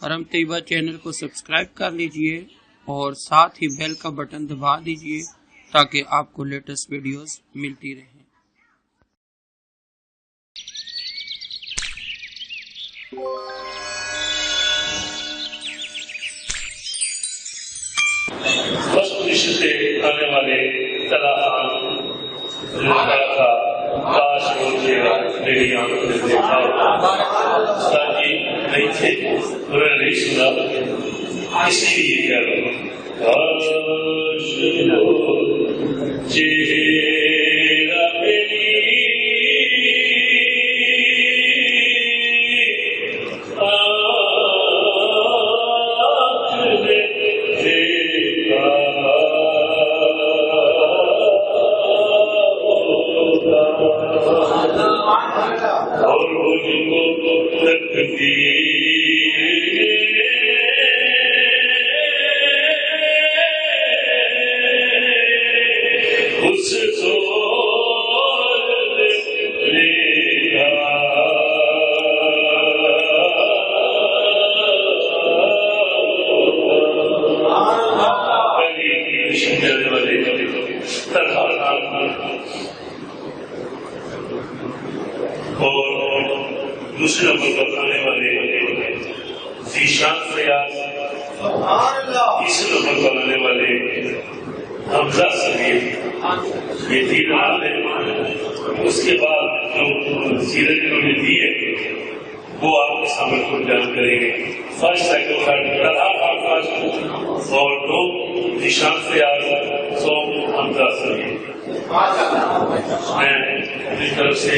हरम तैयबा चैनल को सब्सक्राइब कर लीजिए और साथ ही बेल का बटन दबा दीजिए ताकि आपको लेटेस्ट वीडियोस मिलती रहें। से आने वाले तलाखान था काश मेरी आंखों ने देखा ताकि नहीं थे उन्होंने नहीं सुना, इसलिए कह रहा हूँ चेहरा मेरी और मुझको रखती उसको और दूसरे नंबर पर आने वाले जीशान फयाज, तीसरे नंबर पर आने वाले हमजा समीर, ये तीन नाम है। उसके बाद जो सीरत इन्होंने दी है वो आपके सामने को बयान करेंगे। फर्स्ट सेकंड थर्ड और दो जीशान फयाज, सो हमजा समीर। मैं अपनी तरफ से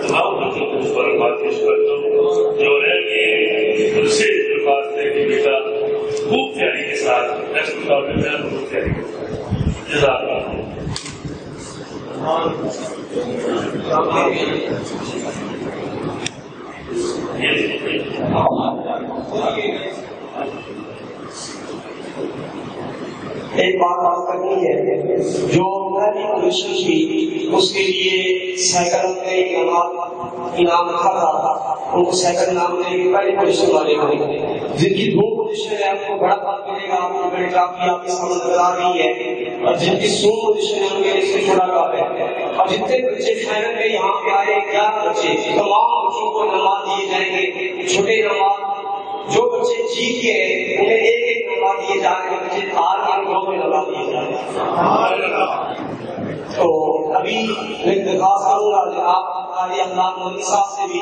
तमाम बच्चों को मुबारकबाद पेश करता हूँ जो रह के उनसे दरख्वास्त है कि बेटा खूब तैयारी के साथ खूब तैयारी एक बात करनी है, जो पहली पोजीशन थी उसके लिए साइकिल में इनाम रखा था, उनको साइकिल इनाम देंगे पहली पोजीशन वाले को। जिनकी दो पोजीशन है आपको बड़ा फल मिलेगा, आपको बड़ी काफी आपके सामने नजर आ रही है, और जिनकी 100 पोजीशन है उनके इससे थोड़ा कम है। और जितने बच्चे फाइनल में यहाँ पे आए 11 बच्चे, तमाम बच्चों को नंबर दिए जाएंगे। छोटे नंबर जो बच्चे जीत गए उन्हें एक नंबर दिए जाएंगे, बच्चे हार गए उनको नंबर दिए जाएंगे। तो अभी मैं दरख्वास्त करूंगा आप अल्लाह मोदी साहब से भी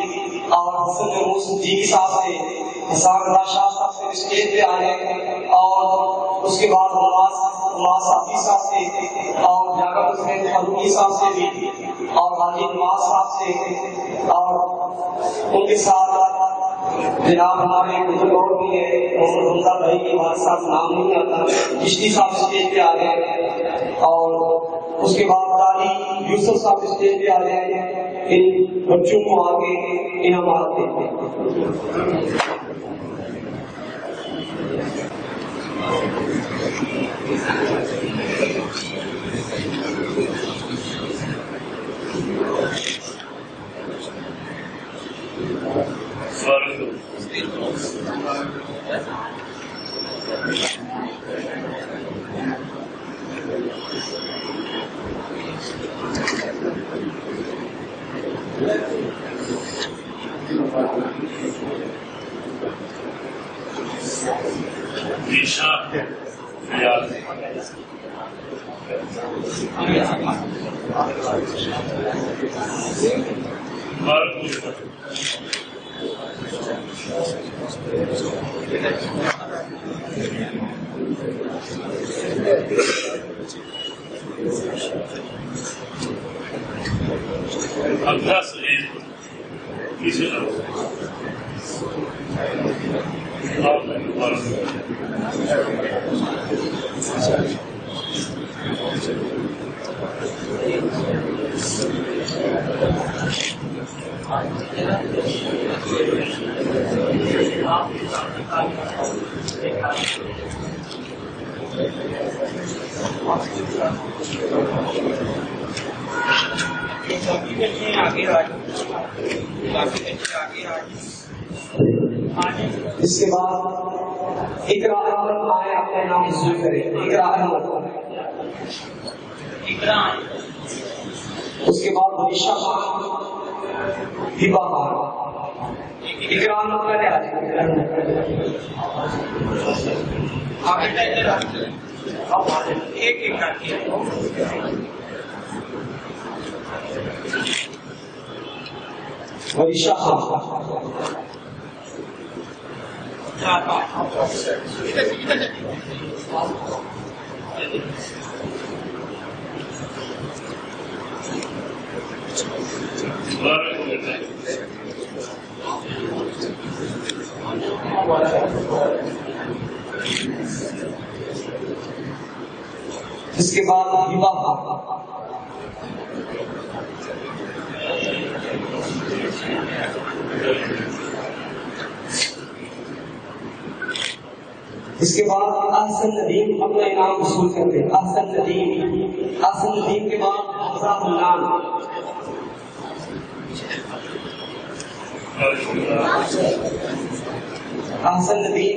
और हसन मोहसिन जी साहब से, हिसाब शाह साहब से स्टेज पे आ जाए, और उसके बाद साफी साहब से और जागा हुसैन फारूकी साहब से भी और हाजी नवाज साहब से, और उनके साथ जनाब हमारे बुजुर्ग और भी है मोहम्मद हमजा भाई के हमारे साथ नाम नहीं आता, चिश्ती साहब स्टेज पे आ गए, और उसके बाद दादी यूसुफ साहब स्टेज पे आ गए। इन बच्चों को आगे इनामात देते हैं। आगे इसके बाद इकरा अहमद आए अपने नाम वसूल करें। इकरा अहमद, उसके बाद वरीशा खान, हिबा खान। इकरा अहमद पहले आ वरीशा खान, इसके बाद हिबा खान, इसके बाद अहसन नदीम अपना इनाम वसूल करते हैं। अहसन नदीम के बाद हमजा अहसन नदीम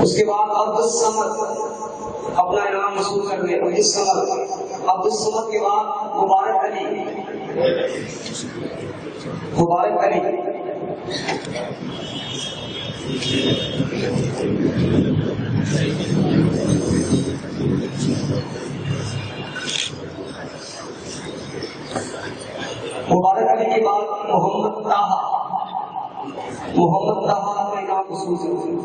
उसके बाद अब्दुल समद अपना इनाम वसूल करते हैं। अब्दुल समद के बाद मुबारक अली, के बाद मोहम्मद ताहा का इनाम वसूल करते हैं।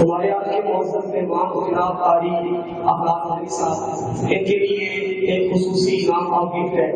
हमारे आज के मौसम मेहमान जनाब कारी अफराद अली साहब, इनके लिए एक खुसूसी इनाम और गिफ्ट है।